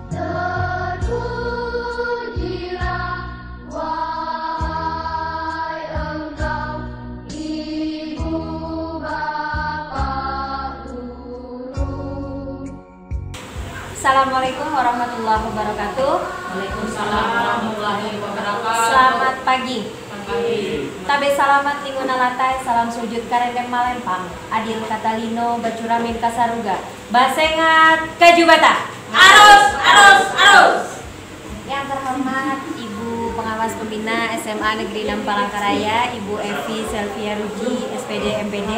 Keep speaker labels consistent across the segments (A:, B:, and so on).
A: Terpujilah wahai Engkau, Ibu Bapa Guru.
B: Assalamualaikum warahmatullahi wabarakatuh.
C: Waalaikumsalam warahmatullahi wabarakatuh.
B: Selamat pagi.
C: Pagi.
B: Tabe salamat linguna latai, salam sujud karendeng malempang. Adil katalino bacuramin kasaruga. Basengat kajubata.
C: Arus, arus, arus.
B: Yang terhormat Ibu Pengawas Pembina SMA Negeri 6 Palangkaraya, Ibu Evi Selvia Ruji, SPD MPD.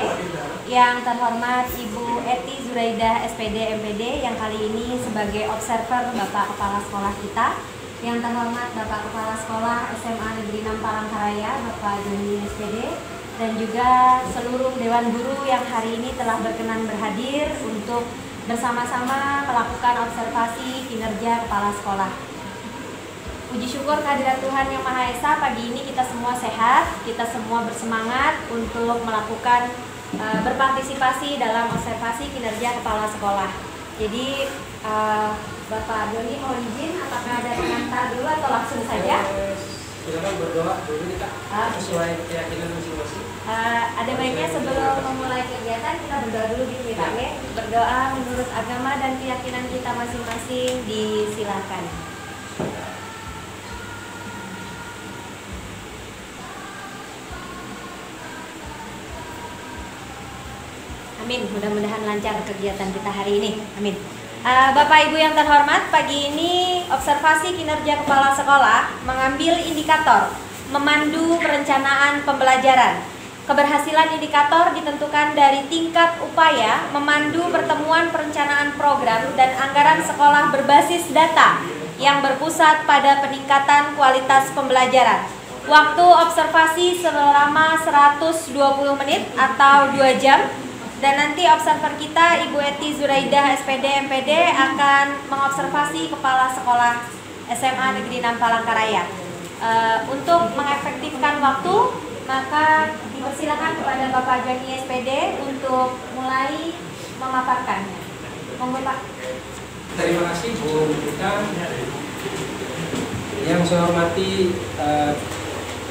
B: Yang terhormat Ibu Eti Zuraidah, SPD MPD, yang kali ini sebagai observer Bapak Kepala Sekolah kita. Yang terhormat Bapak Kepala Sekolah SMA Negeri 6 Palangkaraya, Bapak Joni SPD, dan juga seluruh Dewan Guru yang hari ini telah berkenan berhadir untuk bersama-sama melakukan observasi kinerja Kepala Sekolah. Puji syukur kehadirat Tuhan Yang Maha Esa, pagi ini kita semua sehat, kita semua bersemangat untuk melakukan berpartisipasi dalam observasi kinerja Kepala Sekolah. Jadi Bapak Doni mohon izin, apakah ada pengantar dulu atau langsung saja?
D: Silakan berdoa dulu kita sesuai keyakinan masing-masing.
B: Ada baiknya sebelum memulai kegiatan kita berdoa dulu di kita, berdoa menurut agama dan keyakinan kita masing-masing, disilakan. Amin, mudah-mudahan lancar kegiatan kita hari ini. Amin. Bapak Ibu yang terhormat, pagi ini observasi kinerja Kepala Sekolah mengambil indikator memandu perencanaan pembelajaran. Keberhasilan indikator ditentukan dari tingkat upaya memandu pertemuan perencanaan program dan anggaran sekolah berbasis data yang berpusat pada peningkatan kualitas pembelajaran. Waktu observasi selama 120 menit atau 2 jam. Dan nanti observer kita Ibu Eti Zuraidah SPD MPD akan mengobservasi Kepala Sekolah SMA Negeri 6 Palangkaraya. Untuk mengefektifkan waktu, maka dipersilakan kepada Bapak Joni SPD untuk mulai memaparkannya. Monggo Pak.
D: Terima kasih Bu Rita. Yang saya hormati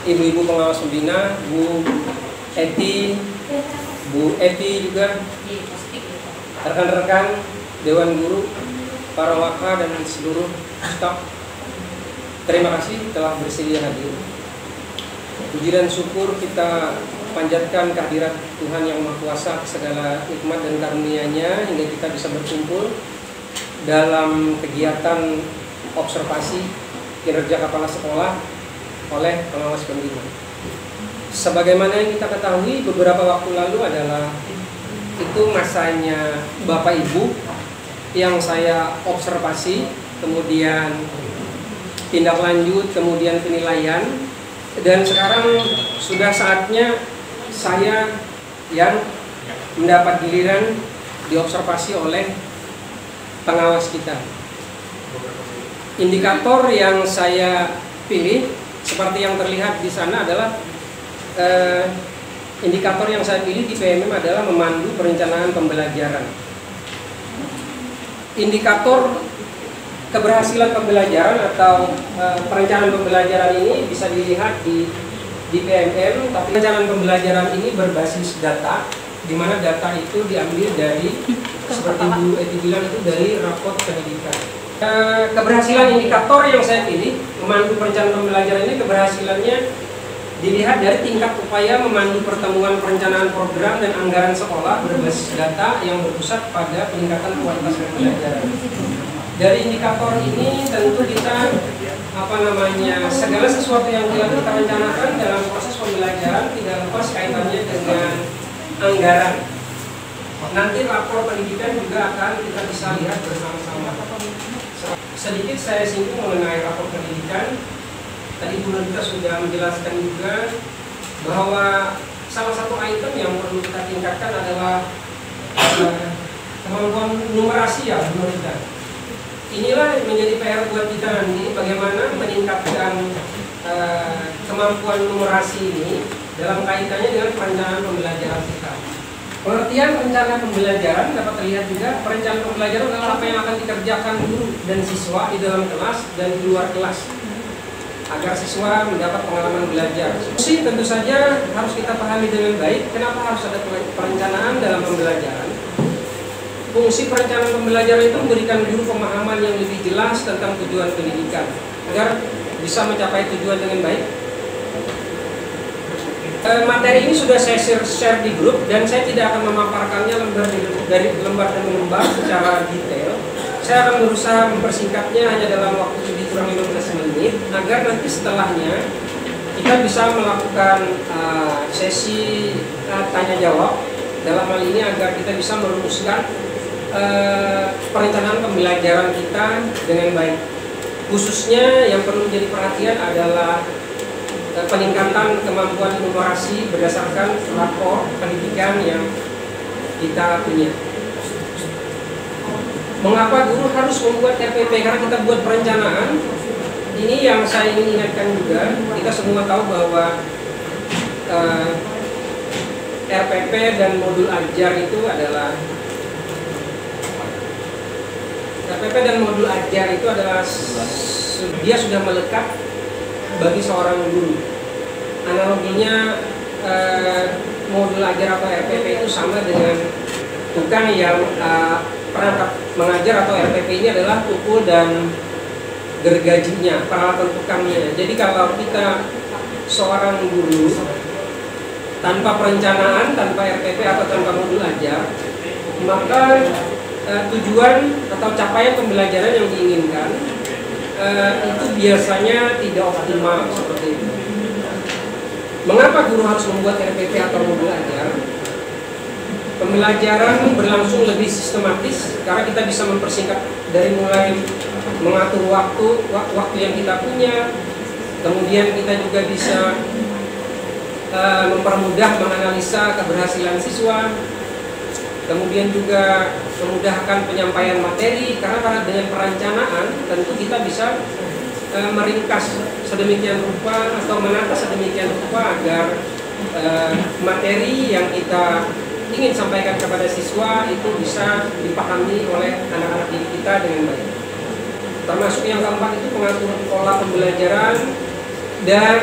D: Ibu-ibu pengawas pembina, Bu Eti, Bu Evi juga, rekan-rekan Dewan Guru, para waka dan seluruh staf. Terima kasih telah bersedia hadir. Puji dan syukur kita panjatkan kehadirat Tuhan Yang Maha Kuasa, segala hikmat dan karunia-Nya hingga kita bisa berkumpul dalam kegiatan observasi kinerja Kepala Sekolah oleh pengawas pembina. Sebagaimana yang kita ketahui beberapa waktu lalu adalah itu masanya Bapak Ibu yang saya observasi, kemudian tindak lanjut, kemudian penilaian, dan sekarang sudah saatnya saya yang mendapat giliran diobservasi oleh pengawas kita. Indikator yang saya pilih seperti yang terlihat di sana adalah indikator yang saya pilih di PMM adalah memandu perencanaan pembelajaran. Indikator keberhasilan pembelajaran atau perencanaan pembelajaran ini bisa dilihat di PMM, tapi perencanaan pembelajaran ini berbasis data, di mana data itu diambil dari, seperti Bu Eti bilang, itu dari raport pendidikan. Keberhasilan indikator yang saya pilih memandu perencanaan pembelajaran ini, keberhasilannya dilihat dari tingkat upaya memandu pertemuan perencanaan program dan anggaran sekolah berbasis data yang berpusat pada peningkatan kualitas pembelajaran. Dari indikator ini tentu kita segala sesuatu yang kita rencanakan dalam proses pembelajaran tidak lepas kaitannya dengan anggaran. Nanti rapor pendidikan juga akan kita bisa lihat bersama-sama. Sedikit saya singgung mengenai rapor pendidikan. Tadi Bu Rita sudah menjelaskan juga bahwa salah satu item yang perlu kita tingkatkan adalah kemampuan numerasi, ya Bu Rita. Inilah yang menjadi PR buat kita nanti, bagaimana meningkatkan kemampuan numerasi ini dalam kaitannya dengan perencanaan pembelajaran kita. Pengertian rencana pembelajaran dapat terlihat juga. Perencanaan pembelajaran adalah apa yang akan dikerjakan guru dan siswa di dalam kelas dan di luar kelas agar siswa mendapat pengalaman belajar. Fungsi tentu saja harus kita pahami dengan baik. Kenapa harus ada perencanaan dalam pembelajaran? Fungsi perencanaan pembelajaran itu memberikan guru pemahaman yang lebih jelas tentang tujuan pendidikan agar bisa mencapai tujuan dengan baik. Materi ini sudah saya share di grup dan saya tidak akan memaparkannya dari lembar demi lembar secara detail. Saya akan berusaha mempersingkatnya hanya dalam waktu lebih kurang 15 menit agar nanti setelahnya kita bisa melakukan sesi tanya jawab. Dalam hal ini agar kita bisa merumuskan perencanaan pembelajaran kita dengan baik. Khususnya yang perlu menjadi perhatian adalah peningkatan kemampuan inovasi berdasarkan rapor pendidikan yang kita punya. Mengapa guru harus membuat RPP? Karena kita buat perencanaan. Ini yang saya ingin ingatkan juga. Kita semua tahu bahwa RPP dan modul ajar itu adalah dia sudah melekat bagi seorang guru. Analoginya modul ajar atau RPP itu sama dengan tukang yang perangkat mengajar, atau RPP ini adalah tukul dan gergajinya, peralatan tukangnya. Jadi kalau kita seorang guru tanpa perencanaan, tanpa RPP atau tanpa modul ajar, maka tujuan atau capaian pembelajaran yang diinginkan itu biasanya tidak optimal seperti itu. Mengapa guru harus membuat RPP atau modul ajar? Pembelajaran berlangsung lebih sistematis karena kita bisa mempersingkat dari mulai mengatur waktu yang kita punya, kemudian kita juga bisa mempermudah menganalisa keberhasilan siswa, kemudian juga memudahkan penyampaian materi karena dengan perencanaan tentu kita bisa meringkas sedemikian rupa atau menata sedemikian rupa agar materi yang kita ingin sampaikan kepada siswa itu bisa dipahami oleh anak-anak didik kita dengan baik. Termasuk yang keempat itu pengaturan pola pembelajaran, dan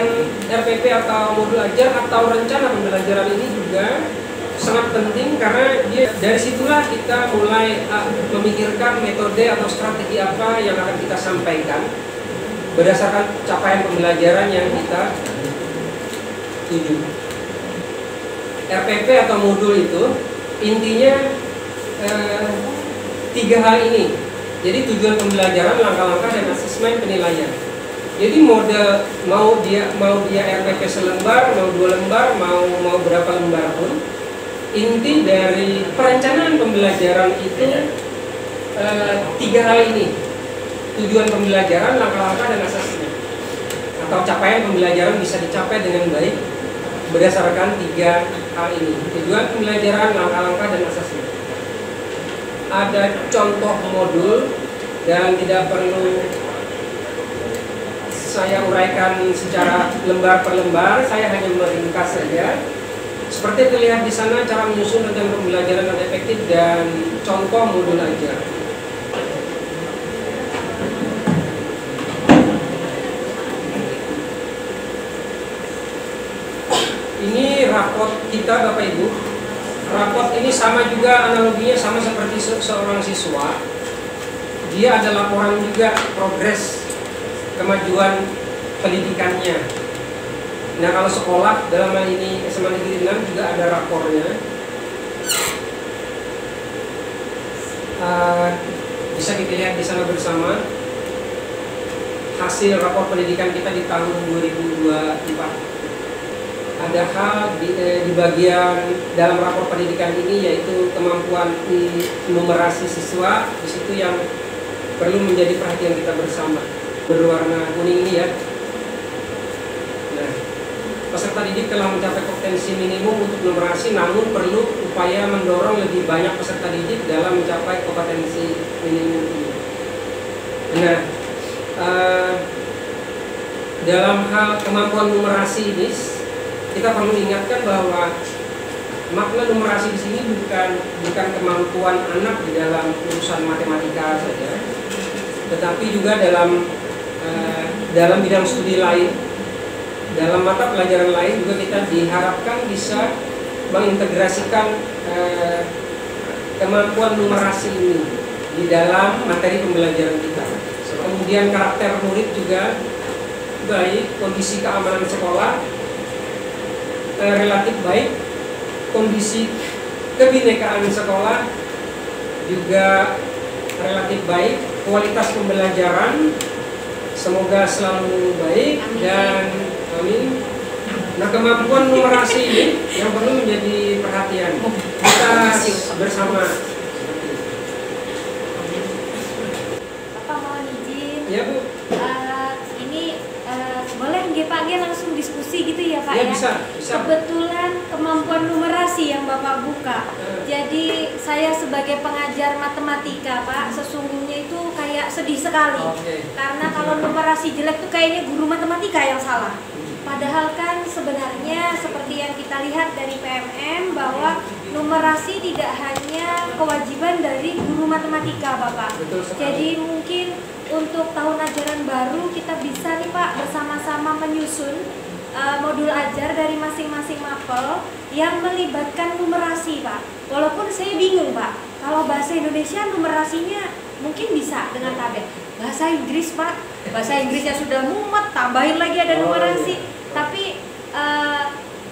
D: RPP atau modul ajar atau rencana pembelajaran ini juga sangat penting karena dari situlah kita mulai memikirkan metode atau strategi apa yang akan kita sampaikan berdasarkan capaian pembelajaran yang kita tuju. RPP atau modul itu intinya 3 hal ini. Jadi tujuan pembelajaran, langkah-langkah, dan asesmen penilaian. Jadi model mau dia RPP selembar, mau 2 lembar, mau berapa lembar pun, inti dari perencanaan pembelajaran itu 3 hal ini. Tujuan pembelajaran, langkah-langkah, dan asesmen. Atau capaian pembelajaran bisa dicapai dengan baik berdasarkan 3 hal ini. Tujuan pembelajaran, langkah-langkah, dan asesmen. Ada contoh modul dan tidak perlu saya uraikan secara lembar per lembar, saya hanya meringkas saja. Seperti terlihat di sana cara menyusun rencana pembelajaran yang efektif dan contoh modul ajar. Ini rapot kita Bapak Ibu. Rapot ini sama juga, analoginya sama seperti seorang siswa. Dia ada laporan juga progres kemajuan pendidikannya. Nah, kalau sekolah dalam hal ini SMA Negeri 6 juga ada rapornya. Bisa kita lihat di sana bersama hasil rapor pendidikan kita di tahun 2024. Ada hal di bagian dalam rapor pendidikan ini yaitu kemampuan numerasi siswa. Di situ yang perlu menjadi perhatian kita bersama. Berwarna kuning ini ya. Nah, peserta didik telah mencapai kompetensi minimum untuk numerasi, namun perlu upaya mendorong lebih banyak peserta didik dalam mencapai kompetensi minimum ini. Nah, dalam hal kemampuan numerasi ini kita perlu ingatkan bahwa makna numerasi di sini bukan kemampuan anak di dalam urusan matematika saja, tetapi juga dalam bidang studi lain, dalam mata pelajaran lain juga kita diharapkan bisa mengintegrasikan kemampuan numerasi ini di dalam materi pembelajaran kita. Kemudian karakter murid juga baik, kondisi keamanan sekolah relatif baik, kondisi kebinekaan sekolah juga relatif baik, kualitas pembelajaran semoga selalu baik.
B: Amin.
D: Dan amin. Nah, kemampuan numerasi ini yang perlu menjadi perhatian kita bersama.
B: Bapak mohon izin.
D: Ya Bu.
B: Ini boleh nggih Pak nggih langsung diskusi gitu ya Pak
D: Ya,
B: ya?
D: bisa.
B: Kebetulan kemampuan numerasi yang Bapak buka. Jadi saya sebagai pengajar matematika Pak, sesungguhnya itu kayak sedih sekali.
D: Oke.
B: Karena kalau numerasi jelek tuh kayaknya guru matematika yang salah. Padahal kan sebenarnya seperti yang kita lihat dari PMM bahwa numerasi tidak hanya kewajiban dari guru matematika Bapak.
D: Betul sekali.
B: Jadi mungkin untuk tahun ajaran baru kita bisa nih Pak bersama-sama menyusun modul ajar dari masing-masing mapel yang melibatkan numerasi Pak. Walaupun saya bingung Pak, kalau bahasa Indonesia numerasinya mungkin bisa dengan tabel. Bahasa Inggris Pak, bahasa Inggrisnya sudah mumet, tambahin lagi ada numerasi. Tapi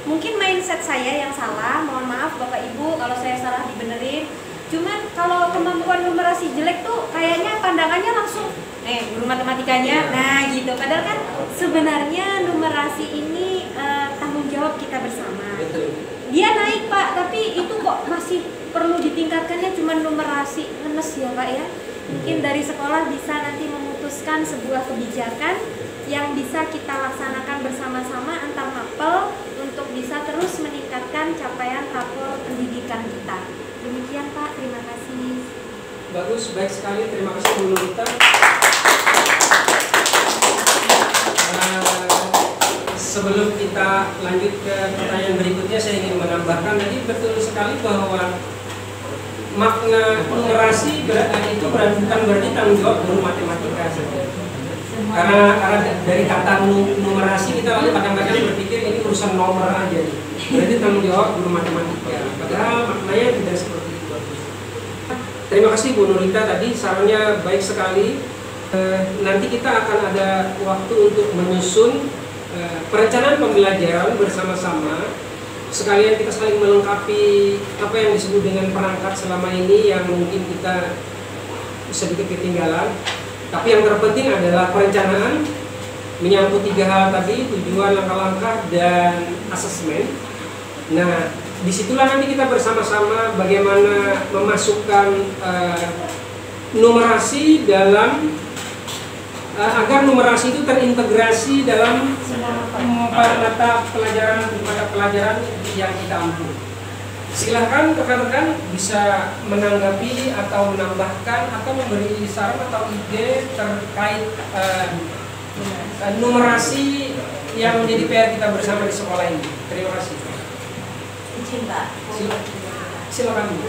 B: mungkin mindset saya yang salah, mohon maaf Bapak Ibu kalau saya salah dibenerin. Cuman kalau kemampuan numerasi jelek tuh kayaknya pandangannya langsung guru matematikanya, nah gitu. Padahal kan sebenarnya numerasi ini tanggung jawab kita bersama.
D: Betul.
B: Dia naik Pak, tapi itu kok masih perlu ditingkatkannya cuma numerasi, ngenes ya Pak ya. Mungkin dari sekolah bisa nanti memutuskan sebuah kebijakan yang bisa kita laksanakan bersama-sama antar mapel untuk bisa terus meningkatkan capaian rapor pendidikan kita. Demikian Pak, terima kasih.
D: Bagus, baik sekali. Terima kasih Bu Nurita. Sebelum kita lanjut ke pertanyaan berikutnya, saya ingin menambahkan tadi betul sekali bahwa makna numerasi itu bukan berarti tanggung jawab guru matematika saja. Karena dari kata numerasi kita lalu kadang-kadang berpikir ini urusan nomor aja, berarti tanggung jawab guru matematika. Padahal maknanya tidak seperti itu. Terima kasih Bu Nurita tadi, sarannya baik sekali. Nanti kita akan ada waktu untuk menyusun perencanaan pembelajaran bersama-sama. Sekalian kita saling melengkapi apa yang disebut dengan perangkat selama ini yang mungkin kita sedikit ketinggalan. Tapi yang terpenting adalah perencanaan menyangkut 3 hal tadi, tujuan, langkah-langkah, dan asesmen. Nah, disitulah nanti kita bersama-sama bagaimana memasukkan numerasi dalam agar numerasi itu terintegrasi dalam mata pelajaran yang kita ampu. Silahkan rekan-rekan bisa menanggapi atau menambahkan atau memberi saran atau ide terkait numerasi yang menjadi PR kita bersama di sekolah ini. Terima kasih.
E: Izin Pak.
D: Silakan Bu.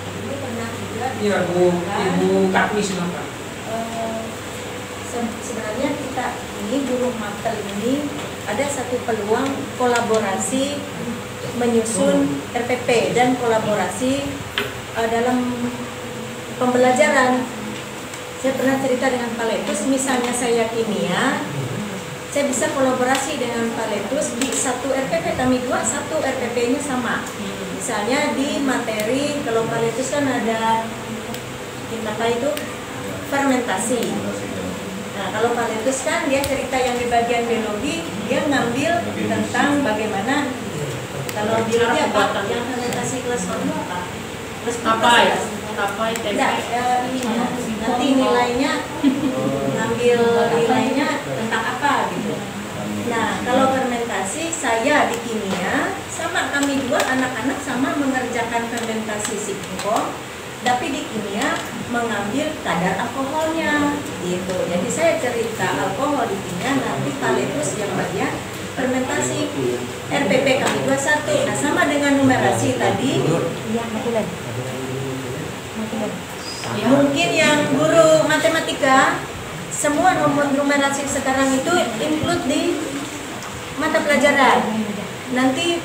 E: Ini pernah juga.
D: Iya Bu, Ibu Katmi silakan.
E: Sebenarnya kita ini guru mapel ini ada satu peluang kolaborasi menyusun RPP dan kolaborasi dalam pembelajaran. Saya pernah cerita dengan Pak Letus, misalnya saya kimia, saya bisa kolaborasi dengan Pak Letus di satu RPP, kami dua satu RPP-nya sama. Misalnya di materi, kalau Pak Letus kan ada apa itu fermentasi. Nah, kalau Pak Letus kan dia cerita yang di bagian biologi, dia ngambil tentang bagaimana kalau biologi apa yang fermentasi kelas apa? Kelas
C: Tapai
E: ininya nanti nilainya ngambil nilainya tentang apa gitu. Nah, kalau fermentasi saya di kimia sama kami dua anak-anak sama mengerjakan fermentasi singkong, tapi di kimia mengambil kadar alkoholnya gitu. Jadi saya cerita alkohol di kimia, nanti Pak Letus yang bagian fermentasi RPP kami 21. Nah, sama dengan numerasi tadi.
B: Iya, Matilan.
E: Mungkin yang guru matematika, semua nomor numerasi sekarang itu include di mata pelajaran. Nanti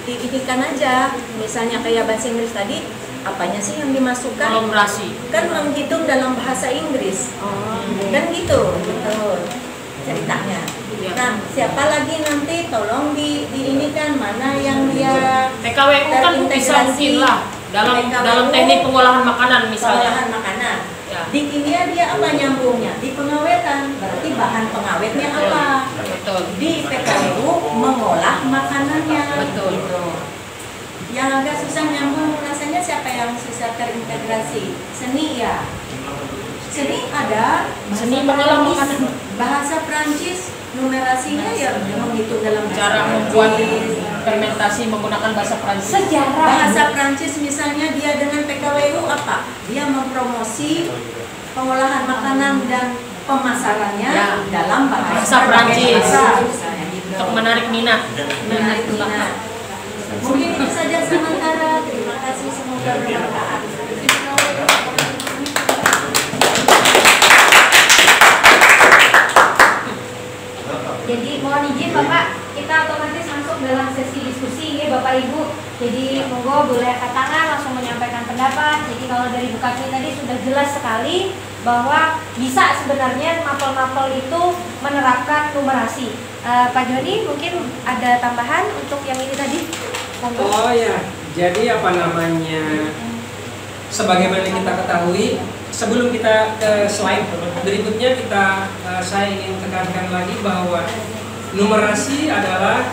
E: diidikan aja, misalnya kayak bahasa Inggris tadi, apanya sih yang dimasukkan?
C: Kolaborasi.
E: Kan menghitung dalam bahasa Inggris. Dan gitu, betul ceritanya. Nah, siapa lagi nanti tolong diinikan mana yang dia
C: TKWU kan bisa mungkin lah dalam teknik pengolahan makanan misalnya.
E: pengolahan makanan.
C: Ya.
E: Di kimia dia apa nyambungnya? Di pengawetan, berarti bahan pengawetnya apa?
C: Betul.
E: Di PKWU mengolah makanannya.
C: Betul.
E: Gitu. Yang agak susah nyambung rasanya siapa yang susah terintegrasi? Seni ya. Seni ada.
C: Seni mengolah makanan.
E: Bahasa Prancis numerasinya ya menghitung dalam bahasa
C: Cara membuat
E: Prancis.
C: fermentasi menggunakan bahasa Prancis.
B: Sejarah.
E: Bahasa Prancis misalnya dia dengan PKWU apa? Dia mempromosi pengolahan makanan dan pemasarannya
C: Ya.
E: dalam bahasa
C: Bahasa Prancis.
E: misalnya gitu.
C: Untuk menarik minat.
E: Menarik minat. Mungkin itu saja sementara. Terima kasih, semoga bermanfaat.
B: Jadi mohon izin Bapak, kita otomatis masuk dalam sesi diskusi ya Bapak Ibu. Jadi monggo boleh angkat tangan langsung menyampaikan pendapat. Jadi kalau dari Bu Kaki tadi sudah jelas sekali bahwa bisa sebenarnya mapel-mapel itu menerapkan numerasi. Pak Joni mungkin ada tambahan untuk yang ini tadi? Monggo.
D: Oh ya, jadi apa namanya? Sebagaimana kita ketahui, sebelum kita ke slide berikutnya saya ingin tekankan lagi bahwa numerasi adalah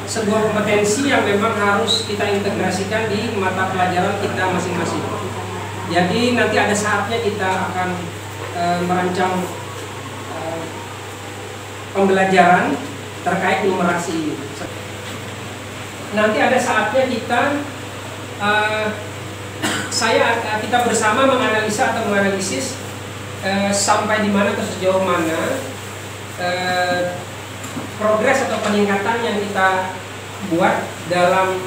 D: sebuah kompetensi yang memang harus kita integrasikan di mata pelajaran kita masing-masing. Jadi nanti ada saatnya kita akan merancang pembelajaran terkait numerasi ini. Nanti ada saatnya kita bersama menganalisa atau menganalisis sampai di mana atau sejauh mana progres atau peningkatan yang kita buat dalam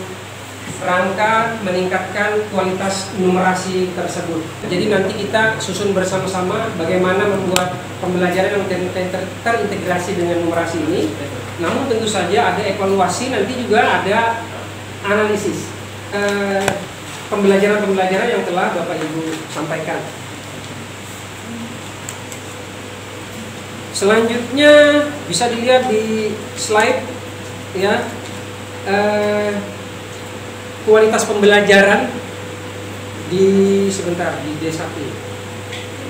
D: rangka meningkatkan kualitas numerasi tersebut. Jadi nanti kita susun bersama-sama bagaimana membuat pembelajaran yang terintegrasi dengan numerasi ini. Namun tentu saja ada evaluasi, nanti juga ada analisis pembelajaran-pembelajaran yang telah Bapak Ibu sampaikan. Selanjutnya bisa dilihat di slide ya, kualitas pembelajaran di D1.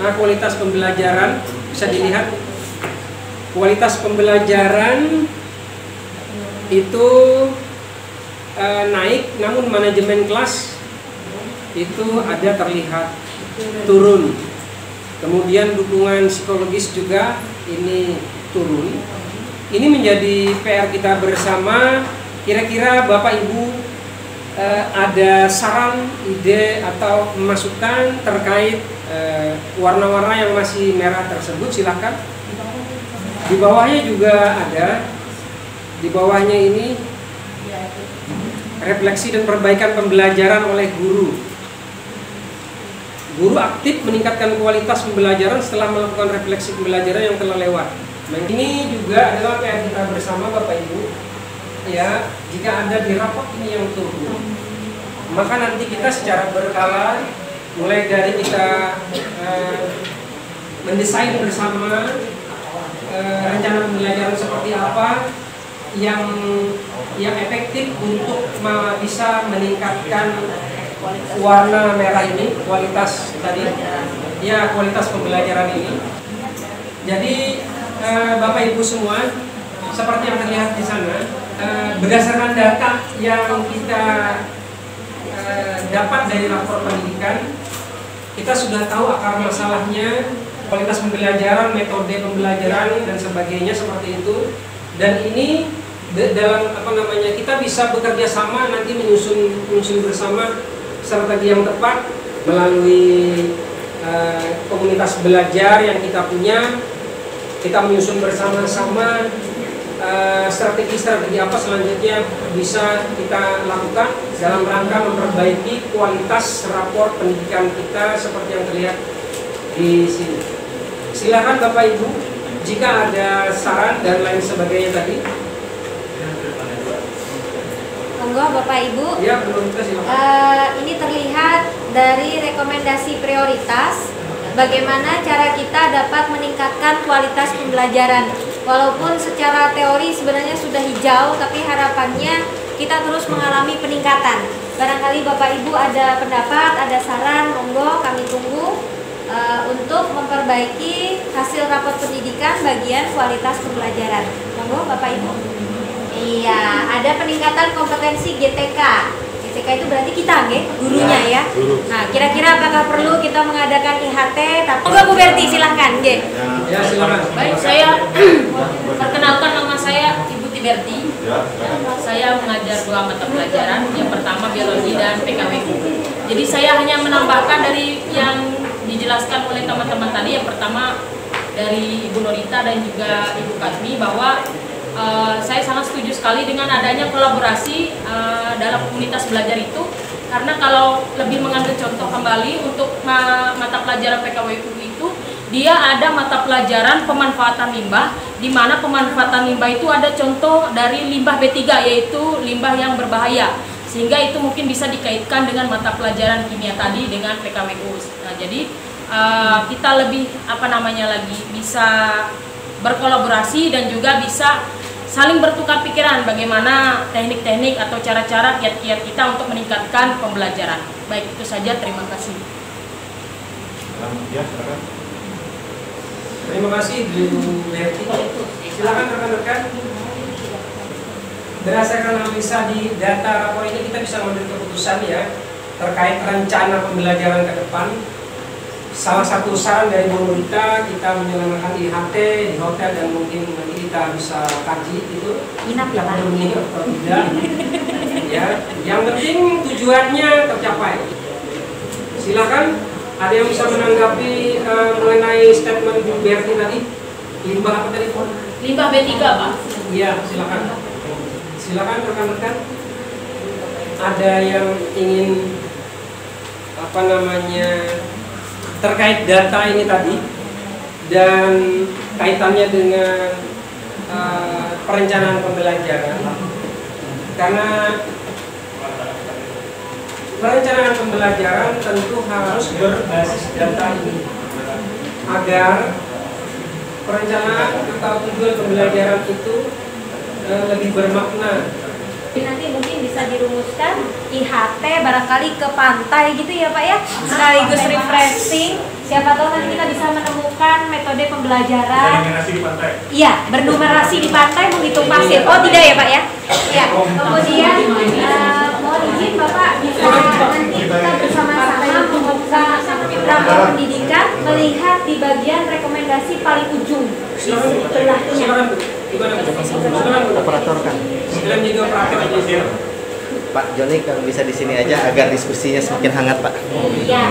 D: Nah, kualitas pembelajaran bisa dilihat, kualitas pembelajaran itu naik, namun manajemen kelas itu ada terlihat turun. Kemudian dukungan psikologis juga ini turun. Ini menjadi PR kita bersama. Kira-kira Bapak Ibu ada saran, ide atau masukan terkait warna-warna yang masih merah tersebut, silakan. Di bawahnya juga ada. Di bawahnya ini refleksi dan perbaikan pembelajaran oleh guru. Guru aktif meningkatkan kualitas pembelajaran setelah melakukan refleksi pembelajaran yang telah lewat. Nah, ini juga adalah PR kita bersama Bapak Ibu. Ya, jika ada di rapot ini yang turun, maka nanti kita secara berkala, mulai dari kita mendesain bersama rencana pembelajaran seperti apa yang efektif untuk bisa meningkatkan warna merah ini, kualitas tadi ya, kualitas pembelajaran ini. Jadi Bapak Ibu semua, seperti yang terlihat di sana, berdasarkan data yang kita dapat dari lapor pendidikan, kita sudah tahu akar masalahnya, kualitas pembelajaran, metode pembelajaran dan sebagainya seperti itu. Dan ini dalam kita bisa bekerja sama nanti menyusun bersama strategi yang tepat melalui komunitas belajar yang kita punya, kita menyusun bersama-sama strategi-strategi apa selanjutnya bisa kita lakukan dalam rangka memperbaiki kualitas rapor pendidikan kita seperti yang terlihat di sini. Silakan Bapak Ibu jika ada saran dan lain sebagainya tadi.
B: Monggo Bapak Ibu.
D: Ya, belum kita silakan.
B: Ini terlihat dari rekomendasi prioritas bagaimana cara kita dapat meningkatkan kualitas pembelajaran. Walaupun secara teori sebenarnya sudah hijau, tapi harapannya kita terus mengalami peningkatan. Barangkali Bapak Ibu ada pendapat, ada saran, monggo kami tunggu untuk memperbaiki hasil rapor pendidikan bagian kualitas pembelajaran. Monggo Bapak Ibu. Iya, ada peningkatan kompetensi GTK. GTK itu berarti kita, gurunya ya. Nah, kira-kira apakah perlu kita mengadakan IHT? Tapi Bu Berti silahkan,
D: Ya, silakan.
C: Baik, saya perkenalkan nama saya Ibu Tiberti. Saya mengajar 2 mata pelajaran, yang pertama biologi dan PKWU. Jadi saya hanya menambahkan dari yang dijelaskan oleh teman-teman tadi. Yang pertama dari Ibu Norita dan juga Ibu Kadmi bahwa saya sangat setuju sekali dengan adanya kolaborasi dalam komunitas belajar itu, karena kalau lebih mengambil contoh kembali untuk mata pelajaran PKWU itu, dia ada mata pelajaran pemanfaatan limbah, di mana pemanfaatan limbah itu ada contoh dari limbah B3, yaitu limbah yang berbahaya, sehingga itu mungkin bisa dikaitkan dengan mata pelajaran kimia tadi dengan PKWU. Nah, jadi kita lebih bisa berkolaborasi dan juga bisa saling bertukar pikiran bagaimana teknik-teknik atau cara-cara kiat-kiat kita untuk meningkatkan pembelajaran. Baik, itu saja, terima kasih.
D: Terima kasih Bu Berti. Silakan rekan-rekan. Berdasarkan analisa di data rapor ini kita bisa mengambil keputusan ya terkait rencana pembelajaran ke depan. Salah satu saran dari Bu Norita, kita menyelenggarakan IHT di hotel dan mungkin nanti kita bisa kaji itu.
B: Inap ya Pak.
D: Ini atau tidak. Ya, yang penting tujuannya tercapai. Silakan, ada yang bisa menanggapi mengenai statement Bu Berti tadi? Limbah apa tadi?
C: Limbah B3, Pak.
D: Iya, silakan. Silakan rekan-rekan. Ada yang ingin terkait data ini tadi dan kaitannya dengan perencanaan pembelajaran, karena perencanaan pembelajaran tentu harus berbasis data ini agar perencanaan atau tujuan pembelajaran itu lebih bermakna.
B: Nanti mungkin bisa dirumuskan IHT barangkali ke pantai gitu ya Pak ya, sekaligus refreshing. Siapa tahu nanti kita bisa menemukan metode pembelajaran.
F: Bernumerasi di pantai.
B: Iya, bernumerasi di pantai menghitung pasir. Oh tidak ya Pak ya? Ya. Kemudian mohon izin Bapak bisa nanti kita bersama-sama membuka rapor pendidikan melihat di bagian rekomendasi paling ujung.
D: Silakan Bu.
G: Operator kan.
D: Silakan jadi operator aja.
G: Pak Joni kalau bisa di sini aja agar diskusinya semakin hangat Pak.
B: Iya.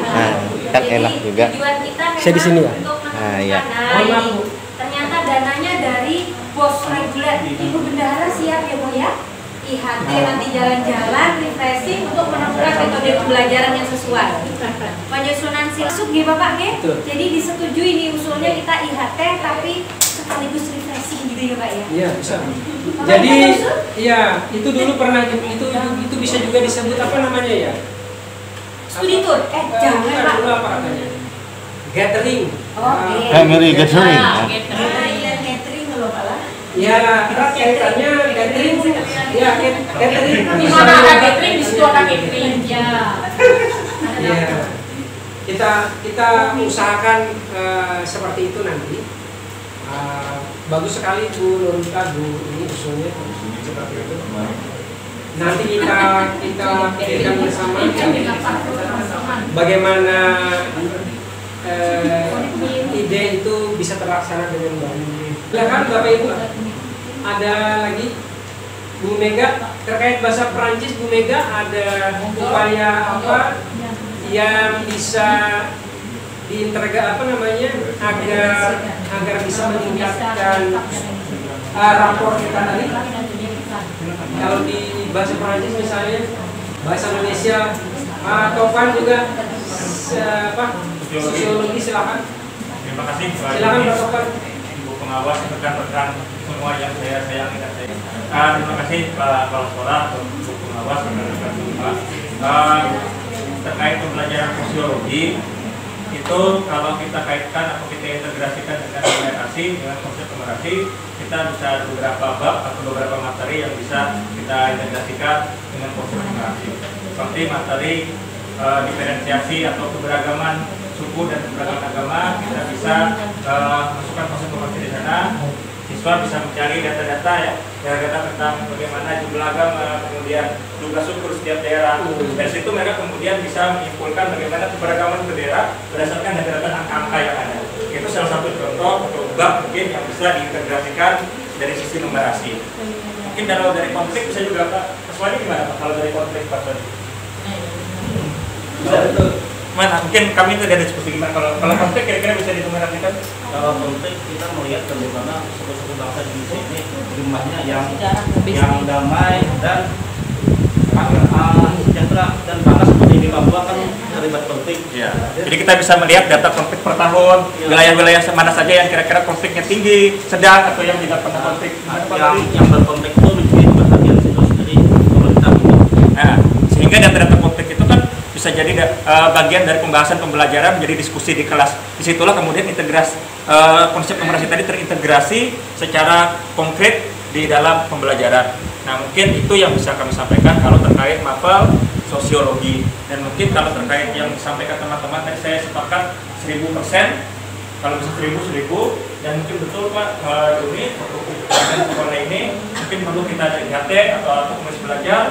G: Nah, kan
B: Jadi,
G: enak juga.
B: Tujuan kita
D: Saya di sini ya?
B: untuk
G: Nah, iya.
B: menemukan ini. Ternyata dananya dari bos reguler. Ibu Bendahara siap ya Bu ya? IHT nanti jalan-jalan, refreshing untuk menemukan metode pembelajaran yang sesuai. Penyusunan silsub ya Bapak ya?
D: Betul.
B: Jadi disetujui nih usulnya kita IHT tapi sekaligus refreshing gitu ya Pak ya?
D: Iya, bisa.
B: Bapak
D: Jadi,
B: bisa usul?
D: iya, itu dulu pernah itu bisa juga disebut apa namanya ya?
B: Studi tour? Jangan
D: Bukan,
B: Pak.
D: dulu apa katanya? Gathering.
B: Oke.
G: Family gathering.
C: Nah, gitu.
B: Iya, catering loh Pak lah.
D: Ya, erat kaitannya gathering. Ya, gathering.
C: Di mana ada catering, di situ ada catering. Ya.
D: Iya. Kita usahakan seperti itu nanti. Bagus sekali Bu Norita, Bu ini usulnya. Nanti kita pikirkan bersama bagaimana ide itu bisa terlaksana dengan baik. Silakan Bapak Ibu. Ada lagi Bu Mega terkait bahasa Perancis. Bu Mega ada upaya apa yang bisa agar bisa meningkatkan rapor kita tadi. Kalau di bahasa Perancis misalnya, bahasa Indonesia, Topan juga sosiologi, silakan.
F: Terima kasih.
D: Silakan Pak Topan.
F: Ibu pengawas, rekan-rekan semua yang saya sayangi dan saya. Terima kasih Pak Kepala Sekolah, Ibu pengawas, rekan-rekan semua. Terkait pembelajaran sosiologi itu kalau kita kaitkan atau kita integrasikan dengan numerasi, dengan konsep numerasi, kita bisa ada beberapa bab atau beberapa materi yang bisa kita integrasikan dengan konsep numerasi. Seperti materi diferensiasi atau keberagaman suku dan keberagaman agama, kita bisa masukkan konsep numerasi di sana. Siswa bisa mencari data-data ya, data tentang bagaimana jumlah agama, kemudian jumlah suku setiap daerah. Dari situ mereka kemudian bisa menyimpulkan bagaimana keberagaman ke daerah berdasarkan data-data angka-angka yang ada. Itu salah satu contoh atau bab mungkin yang bisa diintegrasikan dari sisi numerasi. Mungkin kalau dari konflik bisa juga Pak Swadi gimana Pak kalau dari konflik Pak Swadi?
D: Betul.
F: Mana? Mungkin kami itu ada diskusi gimana kalau konflik kira-kira bisa dinumerasikan?
H: Kalau konflik kita melihat bagaimana suku-suku bangsa di Indonesia ini jumlahnya yang damai dan sejahtera dan panas seperti di Papua kan terlibat konflik.
F: Ya. Jadi kita bisa melihat data konflik per tahun, wilayah-wilayah mana saja yang kira-kira konfliknya tinggi, sedang atau yang tidak pernah konflik.
H: Yang berkonflik itu menjadi perhatian serius dari pemerintah.
F: Nah, sehingga data-data konflik itu kan bisa jadi bagian dari pembahasan pembelajaran menjadi diskusi di kelas. Disitulah kemudian konsep numerasi tadi terintegrasi secara konkret di dalam pembelajaran. Nah mungkin itu yang bisa kami sampaikan kalau terkait mapel sosiologi. Dan mungkin kalau terkait yang disampaikan teman-teman tadi saya sepakat 1000%. Kalau bisa 1000. Dan mungkin betul Pak Doni untuk sekolah ini mungkin perlu kita ada IHT atau komunitas belajar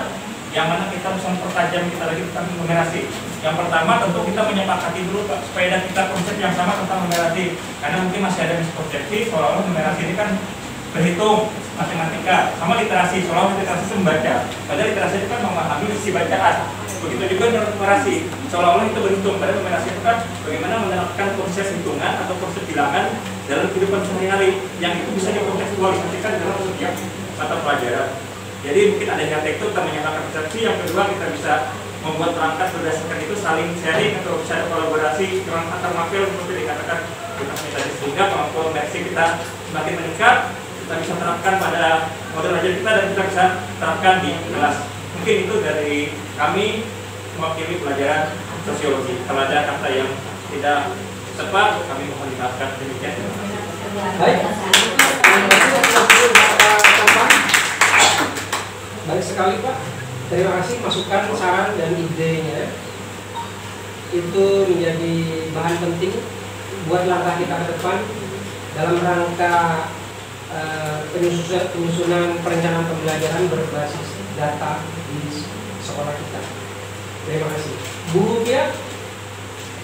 F: yang mana kita bisa mempertajam kita lagi tentang numerasi. Yang pertama tentu kita menyepakati dulu Pak supaya kita konsep yang sama tentang numerasi. Karena mungkin masih ada miskonsepsi seolah-olah numerasi ini kan berhitung matematika sama literasi, seolah-olah literasi itu membaca. Padahal literasi itu kan memahami isi bacaan. Begitu juga dengan numerasi, seolah-olah itu berhitung. Padahal numerasi itu kan bagaimana menerapkan konsep hitungan atau konsep bilangan dalam kehidupan sehari-hari yang itu bisa dikontekstualisasikan dalam setiap mata pelajaran. Jadi mungkin ada yang itu kita menyatakan persepsi. Yang kedua kita bisa membuat perangkat berdasarkan itu saling sharing atau bisa ada kolaborasi antar mapel seperti dikatakan kita tadi, sehingga kemampuan koneksi kita semakin meningkat. Kita bisa terapkan pada model ajar kita dan kita bisa terapkan di kelas. Mungkin itu dari kami mewakili pelajaran sosiologi. Kalau ada kata yang tidak tepat kami mohon dimaafkan. Demikian.
D: Baik. Baik sekali Pak. Terima kasih masukan, saran dan idenya. Itu menjadi bahan penting buat langkah kita ke depan dalam rangka penyusunan perencanaan pembelajaran berbasis data di sekolah kita. Terima kasih. Bu Rupiah,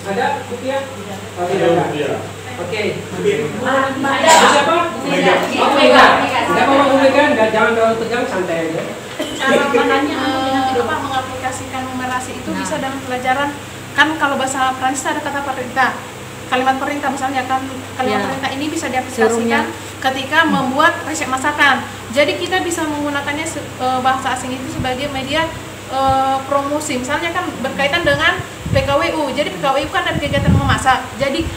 D: ada Bu Rupiah? Oh, tidak ada. Oke. Siapa? Bu Mega. Tidak mau Bu Mega, jangan terlalu tegang, santai aja.
I: Cara mananya mengaplikasikan numerasi itu bisa dalam pelajaran. Kan kalau bahasa Prancis ada kata perintah. Kalimat perintah misalnya kan kalimat perintah ini bisa diaplikasikan ketika membuat resep masakan. Jadi kita bisa menggunakannya bahasa asing itu sebagai media promosi. Misalnya kan berkaitan dengan PKWU. Jadi PKWU kan ada kegiatan memasak. Jadi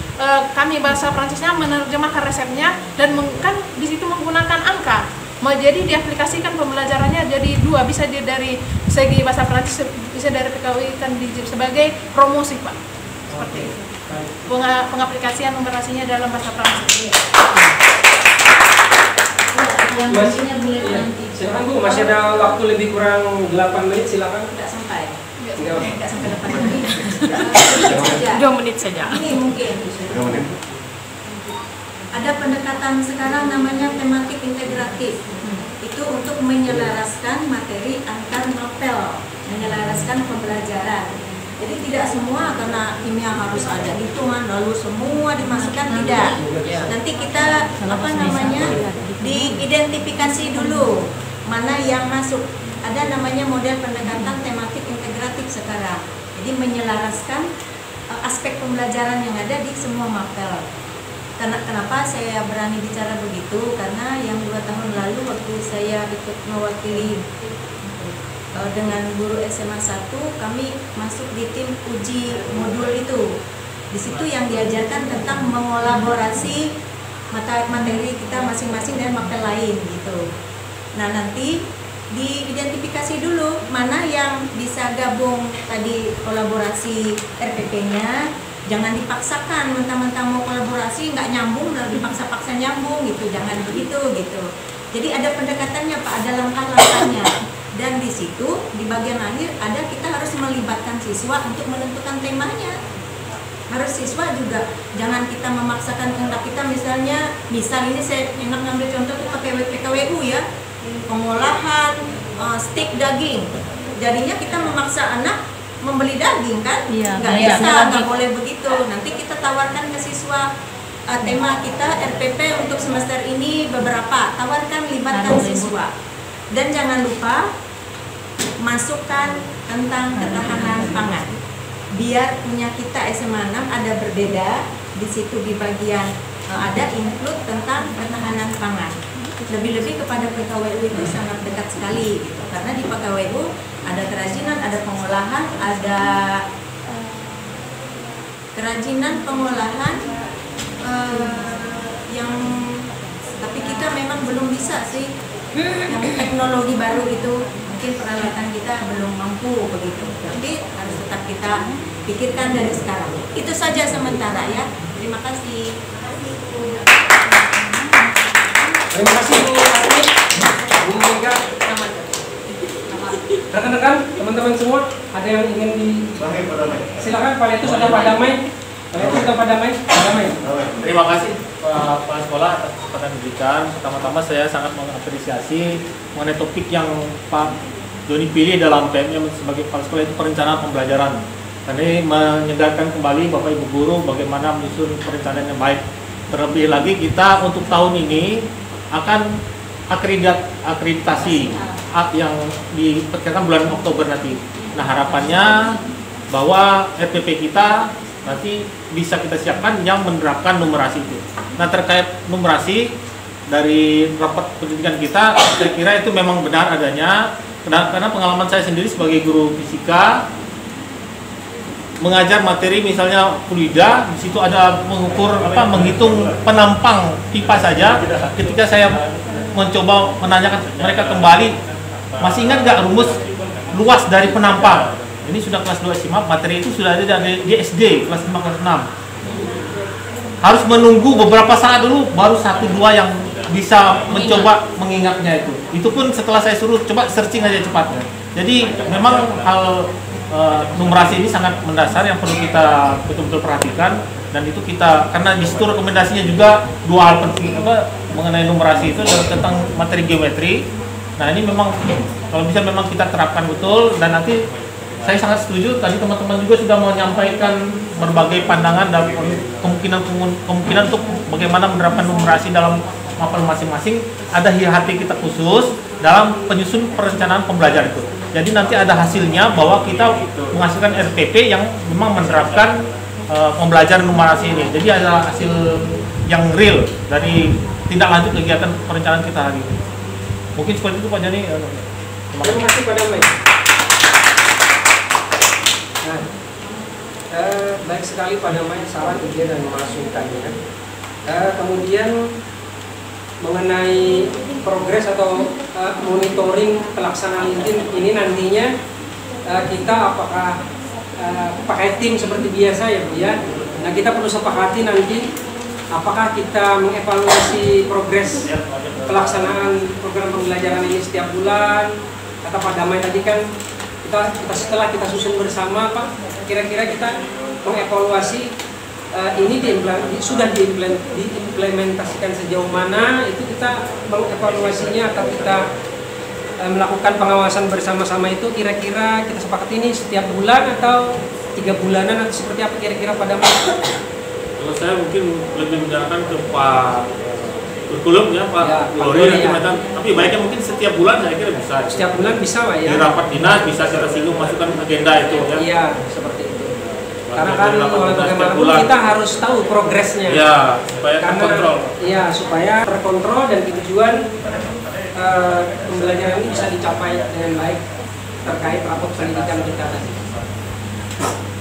I: kami bahasa Prancisnya menerjemahkan resepnya dan kan di situ menggunakan angka. Jadi diaplikasikan pembelajarannya jadi dua, bisa dari segi bahasa Prancis, bisa dari PKWU kan sebagai promosi Pak. Seperti itu. Pengaplikasian numerasinya dalam bahasa Prancis.
D: Silakan Bu, masih ada waktu lebih kurang 8 menit, silakan.
E: Tidak sampai.
D: Enggak
E: sampai 8 menit.
I: 2 menit saja.
E: Ini mungkin. Ada pendekatan sekarang namanya tematik integratif. Itu untuk menyelaraskan materi antar mapel, menyelaraskan pembelajaran. Jadi tidak semua karena kimia harus ada hitungan lalu semua dimasukkan, tidak. Nanti kita diidentifikasi dulu mana yang masuk. Ada namanya model pendekatan tematik integratif sekarang. Jadi menyelaraskan aspek pembelajaran yang ada di semua mapel. Kenapa saya berani bicara begitu? Karena yang 2 tahun lalu waktu saya ikut mewakili dengan guru SMA 1, kami masuk di tim uji modul itu. Di situ yang diajarkan tentang mengolaborasi materi kita masing-masing dan mapel lain gitu. Nah, nanti diidentifikasi dulu mana yang bisa gabung tadi kolaborasi RPP-nya. Jangan dipaksakan, mentang-mentang mau kolaborasi nggak nyambung lalu dipaksa-paksa nyambung gitu, jangan begitu gitu. Jadi ada pendekatannya Pak, ada langkah-langkahnya. Dan di situ di bagian akhir ada kita harus melibatkan siswa untuk menentukan temanya. Harus siswa juga, jangan kita memaksakan kehendak kita. Misal ini saya enak ngambil contoh tuh pakai PKWU ya, pengolahan steak daging. Jadinya kita memaksa anak membeli daging kan?
B: Iya,
E: Nggak bisa, nggak boleh begitu. Nanti kita tawarkan ke siswa tema kita RPP untuk semester ini beberapa, tawarkan, libatkan siswa. Dan jangan lupa masukkan tentang ketahanan pangan. Biar punya kita SMA 6 ada berbeda, di situ di bagian ada include tentang ketahanan pangan. Lebih-lebih kepada PKWU itu sangat dekat sekali gitu. Karena di PKWU ada kerajinan, ada pengolahan, ada kerajinan pengolahan yang tapi kita memang belum bisa sih yang teknologi baru itu, mungkin peralatan kita belum mampu begitu, tapi harus tetap kita pikirkan dari sekarang. Itu saja sementara ya, terima kasih.
D: Terima kasih Bu Asmi, Bu Mega. Rekan-rekan, teman-teman semua, ada yang ingin silakan Pak Letus atau Pak Damai. Pak Letus atau Pak Damai? Pak Damai.
H: Terima kasih Pak Sekolah atas kesempatan diberikan. Pertama-tama saya sangat mengapresiasi mengenai topik yang Pak Joni pilih dalam PM-nya sebagai Kepala Sekolah, itu perencanaan pembelajaran. Dan ini menyegarkan kembali Bapak Ibu Guru bagaimana menyusun perencanaan yang baik. Terlebih lagi kita untuk tahun ini akan akreditasi yang diperkirakan bulan Oktober nanti. Nah, harapannya bahwa RPP kita nanti bisa kita siapkan yang menerapkan numerasi itu. Nah, terkait numerasi dari rapat pendidikan kita, saya kira itu memang benar adanya. Karena pengalaman saya sendiri sebagai guru fisika mengajar materi misalnya fluida, di situ ada menghitung penampang pipa saja. Ketika saya mencoba menanyakan mereka kembali, masih ingat nggak rumus luas dari penampang? Ini sudah kelas 2 SMA, materi itu sudah ada di SD kelas 5 kelas 6. Harus menunggu beberapa saat dulu baru 1-2 yang bisa mencoba mengingatnya itu. Itu pun setelah saya suruh coba searching aja cepatnya. Jadi memang hal numerasi ini sangat mendasar yang perlu kita betul-betul perhatikan, dan itu kita karena di situ rekomendasinya juga 2 hal penting mengenai numerasi itu adalah tentang materi geometri. Nah, ini memang kalau bisa memang kita terapkan betul, dan nanti saya sangat setuju tadi teman-teman juga sudah menyampaikan berbagai pandangan dan kemungkinan untuk bagaimana menerapkan numerasi dalam mapel masing-masing. Ada hati kita khusus dalam penyusun perencanaan pembelajaran itu. Jadi nanti ada hasilnya bahwa kita menghasilkan RPP yang memang menerapkan pembelajaran numerasi ini. Jadi ada hasil yang real dari tindak lanjut kegiatan perencanaan kita hari ini. Mungkin seperti itu Pak Jani.
D: Terima kasih Pak Damai. Nah, baik sekali Pak Damai saran, ide dan masukannya. Kemudian mengenai progres atau monitoring pelaksanaan ini nantinya kita apakah pakai tim seperti biasa ya Bu ya. Nah, kita perlu sepakati nanti apakah kita mengevaluasi progres pelaksanaan program pembelajaran ini setiap bulan. Kata Pak Damai tadi kan kita setelah kita susun bersama Pak, kira-kira kita mengevaluasi ini sudah diimplementasikan sejauh mana, itu kita mengevaluasinya atau kita melakukan pengawasan bersama-sama itu kira-kira kita sepakat ini setiap bulan atau 3 bulanan atau seperti apa kira-kira pada mana?
H: Kalau saya mungkin lebih menyarankan ke Pak kurikulum ya Pak Glory ya. Tapi baiknya mungkin setiap bulan saya kira bisa.
D: Setiap bulan bisa Pak ya.
H: Di rapat dinas bisa kita singgung masukkan agenda itu ya.
D: Iya, seperti itu. Karena kan oleh bagaimanapun kita harus tahu progresnya.
H: Ya, supaya terkontrol.
D: Iya, supaya terkontrol dan tujuan pembelajaran ini bisa dicapai dengan baik terkait rapor pendidikan kita tadi.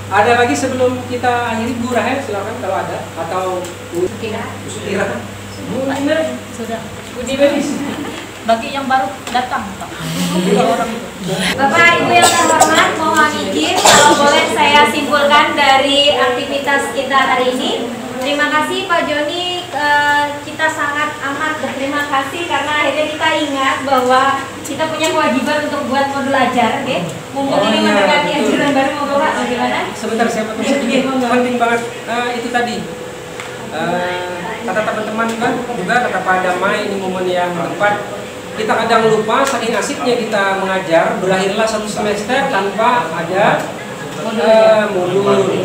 D: Ada lagi sebelum kita akhiri, Bu Rahel silakan kalau ada, atau Bu Sukira, Bu Ina,
C: Sudah.
D: Bu Dibelis.
C: Bagi yang baru datang,
B: Bapak Ibu yang terhormat, mohon izin kalau boleh saya simpulkan dari aktivitas kita hari ini. Terima kasih Pak Joni, kita sangat amat berterima kasih karena akhirnya kita ingat bahwa kita punya kewajiban untuk buat modul ajar, oke? Mumpung ini mendekati ajaran baru, mau Bapak bagaimana?
D: Sebentar saya potong sedikit, penting banget itu tadi. Kata teman-teman kan juga kata Pak Damai, ini momen yang tepat. Kita kadang lupa, saking asiknya kita mengajar, berakhirlah satu semester tanpa ada modul.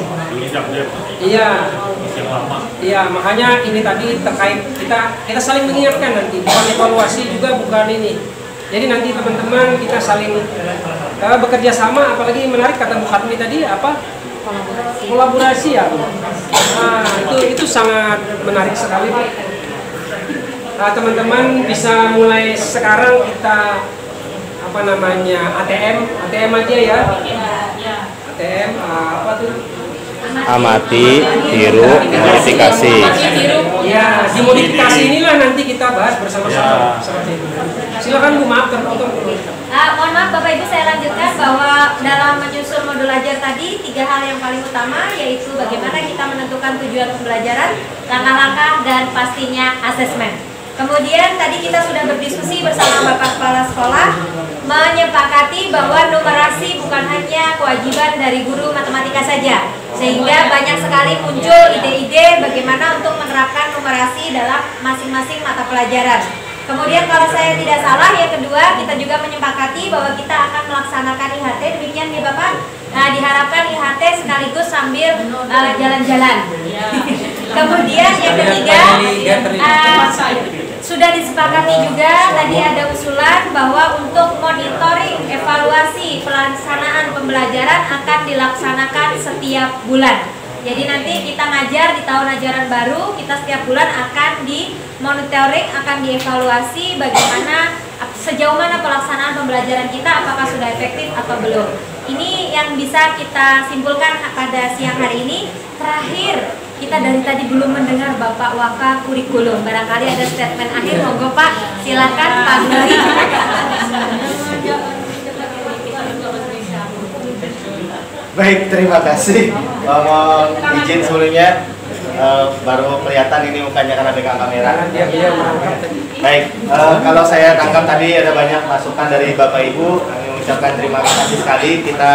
D: Iya, makanya ini tadi terkait kita saling mengingatkan nanti, bukan evaluasi juga, bukan ini. Jadi nanti teman-teman kita saling bekerja sama, apalagi menarik kata Bu Fatmi tadi apa? Kolaborasi ya. Nah, itu sangat menarik sekali. Teman-teman bisa mulai sekarang kita ATM aja ya. ATM apa tuh?
G: Amati, tiru, modifikasi.
D: Ya, di modifikasi inilah nanti kita bahas bersama-sama. Silakan Bu, maaf terpotong.
B: Mohon maaf Bapak Ibu, saya lanjutkan bahwa dalam menyusun modul ajar tadi 3 hal yang paling utama, yaitu bagaimana kita menentukan tujuan pembelajaran, langkah-langkah, dan pastinya asesmen. Kemudian tadi kita sudah berdiskusi bersama Bapak Kepala Sekolah, menyepakati bahwa numerasi bukan hanya kewajiban dari guru matematika saja, sehingga banyak sekali muncul ide-ide bagaimana untuk menerapkan numerasi dalam masing-masing mata pelajaran. Kemudian kalau saya tidak salah, yang kedua kita juga menyepakati bahwa kita akan melaksanakan IHT, demikian ya Bapak. Nah, diharapkan IHT sekaligus sambil jalan-jalan. Kemudian yang ketiga, sudah disepakati juga tadi ada usulan bahwa untuk monitoring evaluasi pelaksanaan pembelajaran akan dilaksanakan setiap bulan. Jadi nanti kita ngajar di tahun ajaran baru, kita setiap bulan akan dimonitoring, akan dievaluasi bagaimana sejauh mana pelaksanaan pembelajaran kita, apakah sudah efektif atau belum. Ini yang bisa kita simpulkan pada siang hari ini. Terakhir, kita dari tadi belum mendengar Bapak Waka kurikulum. Barangkali ada statement akhir, monggo Pak, silakan Pak Guri.
G: Baik, terima kasih. Mohon izin sebelumnya, baru kelihatan ini mukanya karena pegang kamera. Baik, kalau saya tangkap tadi ada banyak masukan dari Bapak Ibu. Kami mengucapkan terima kasih sekali. Kita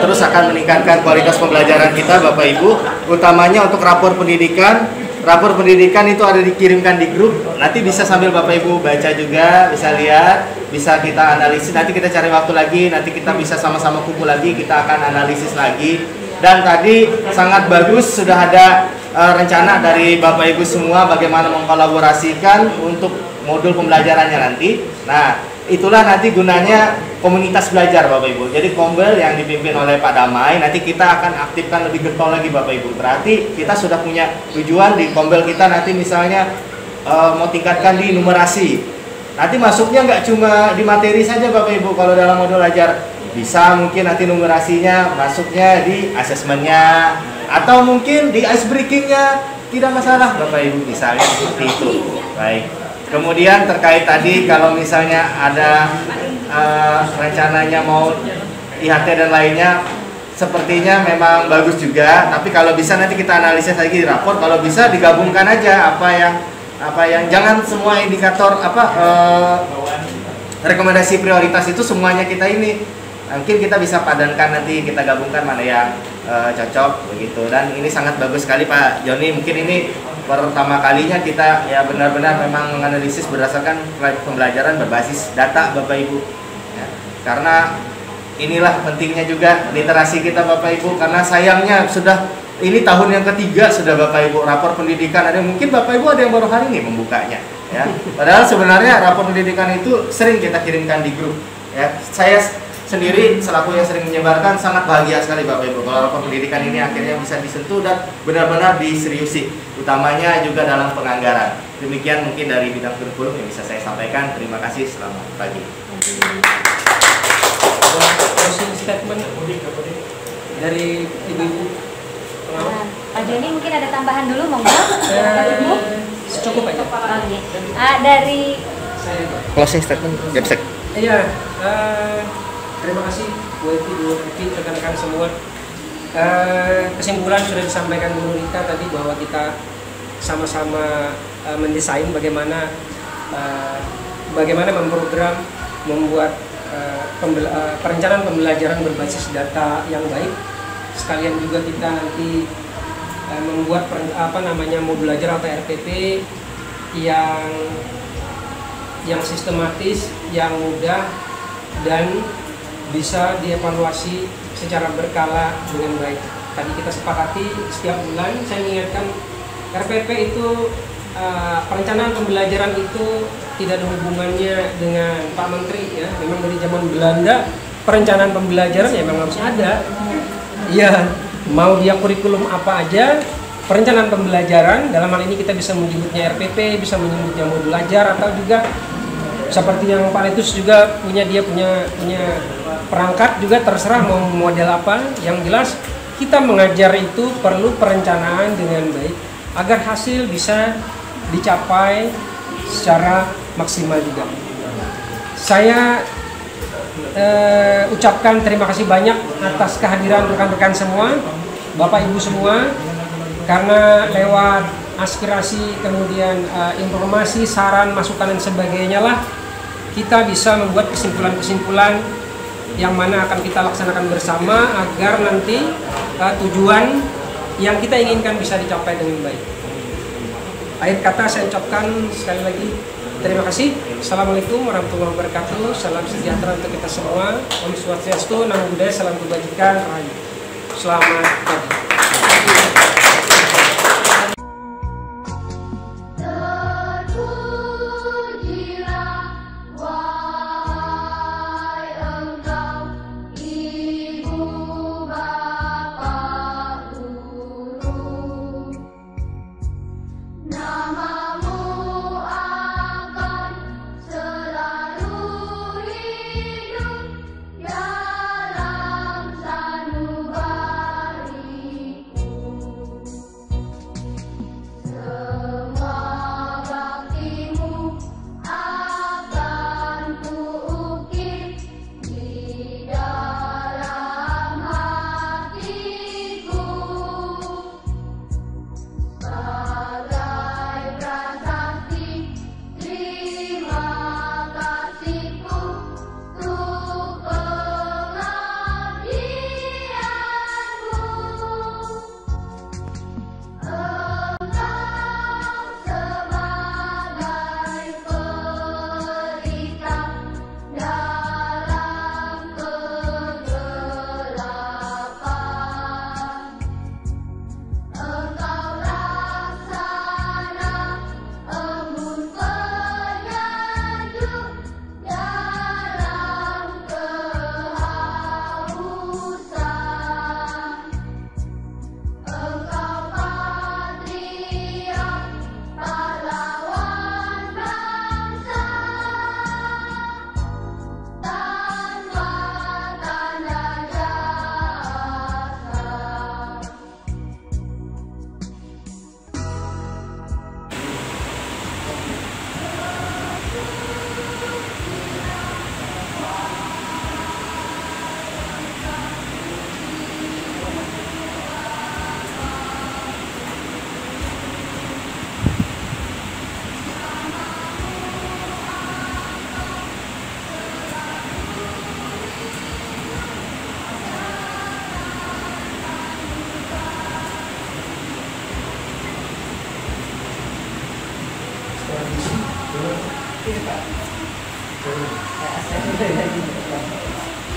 G: terus akan meningkatkan kualitas pembelajaran kita Bapak Ibu, utamanya untuk rapor pendidikan. Rapor pendidikan itu ada dikirimkan di grup, nanti bisa sambil Bapak Ibu baca juga, bisa lihat, bisa kita analisis, nanti kita cari waktu lagi, nanti kita bisa sama-sama kumpul lagi, kita akan analisis lagi. Dan tadi sangat bagus, sudah ada rencana dari Bapak Ibu semua bagaimana mengkolaborasikan untuk modul pembelajarannya nanti. Nah, itulah nanti gunanya komunitas belajar Bapak Ibu. Jadi Kombel yang dipimpin oleh Pak Damai, nanti kita akan aktifkan lebih getol lagi Bapak Ibu. Berarti kita sudah punya tujuan di Kombel kita nanti misalnya mau tingkatkan di numerasi. Nanti masuknya nggak cuma di materi saja Bapak Ibu, kalau dalam modul ajar bisa mungkin nanti numerasinya masuknya di asesmennya, atau mungkin di ice breakingnya, tidak masalah Bapak Ibu, misalnya seperti itu. Baik. Kemudian terkait tadi kalau misalnya ada rencananya mau IHT dan lainnya, sepertinya memang bagus juga. Tapi kalau bisa nanti kita analisis lagi di rapor. Kalau bisa digabungkan aja apa yang jangan semua indikator rekomendasi prioritas itu semuanya kita ini. Mungkin kita bisa padankan nanti, kita gabungkan mana yang cocok begitu. Dan ini sangat bagus sekali Pak Joni. Mungkin ini pertama kalinya kita ya benar-benar memang menganalisis berdasarkan pembelajaran berbasis data Bapak Ibu ya, karena inilah pentingnya juga literasi kita Bapak Ibu, karena sayangnya sudah ini tahun yang ketiga sudah Bapak Ibu rapor pendidikan, ada mungkin Bapak Ibu ada yang baru hari ini membukanya ya, padahal sebenarnya rapor pendidikan itu sering kita kirimkan di grup ya. sendiri selaku yang sering menyebarkan sangat bahagia sekali Bapak Ibu kalau pendidikan ini akhirnya bisa disentuh dan benar-benar diseriusi, utamanya juga dalam penganggaran. Demikian mungkin dari bidang kurikulum yang bisa saya sampaikan. Terima kasih, selamat pagi.
D: Closing statement dari ibu-ibu.
B: Pak Joni mungkin ada tambahan dulu monggo. Ibu.
D: Cukup aja.
B: Oke. Dari
G: Closing statement, Japsek.
D: Iya, terima kasih Bu Evi, Bu Evi, rekan-rekan semua. Kesimpulan sudah disampaikan Bu Nurita tadi bahwa kita sama-sama mendesain bagaimana memprogram, membuat perencanaan pembelajaran berbasis data yang baik. Sekalian juga kita nanti membuat modul belajar atau RPP yang sistematis, yang mudah dan bisa dievaluasi secara berkala dengan baik. Tadi kita sepakati setiap bulan. Saya mengingatkan RPP itu perencanaan pembelajaran itu tidak ada hubungannya dengan Pak Menteri ya. Memang dari zaman Belanda perencanaan pembelajaran ya memang harus ada. Ya, mau dia kurikulum apa aja, perencanaan pembelajaran dalam hal ini kita bisa menyebutnya RPP, bisa menyebutnya modul belajar, atau juga seperti yang Pak Letus juga punya perangkat juga, terserah mau model apa. Yang jelas kita mengajar itu perlu perencanaan dengan baik agar hasil bisa dicapai secara maksimal juga. Saya ucapkan terima kasih banyak atas kehadiran rekan-rekan semua, Bapak Ibu semua, karena lewat aspirasi, kemudian informasi, saran, masukan dan sebagainya lah kita bisa membuat kesimpulan-kesimpulan yang mana akan kita laksanakan bersama agar nanti tujuan yang kita inginkan bisa dicapai dengan baik. Akhir kata saya ucapkan sekali lagi terima kasih. Assalamualaikum warahmatullahi wabarakatuh. Salam sejahtera untuk kita semua. Om Swastiastu, Namo Buddhaya, salam kebajikan, rahayu. Selamat pagi.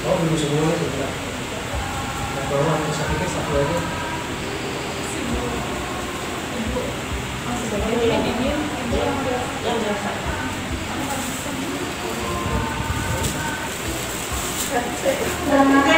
D: Oh, belum semuanya sudah. Nah, kalau aku sakitnya satu aja. Yang biasa.
A: Terima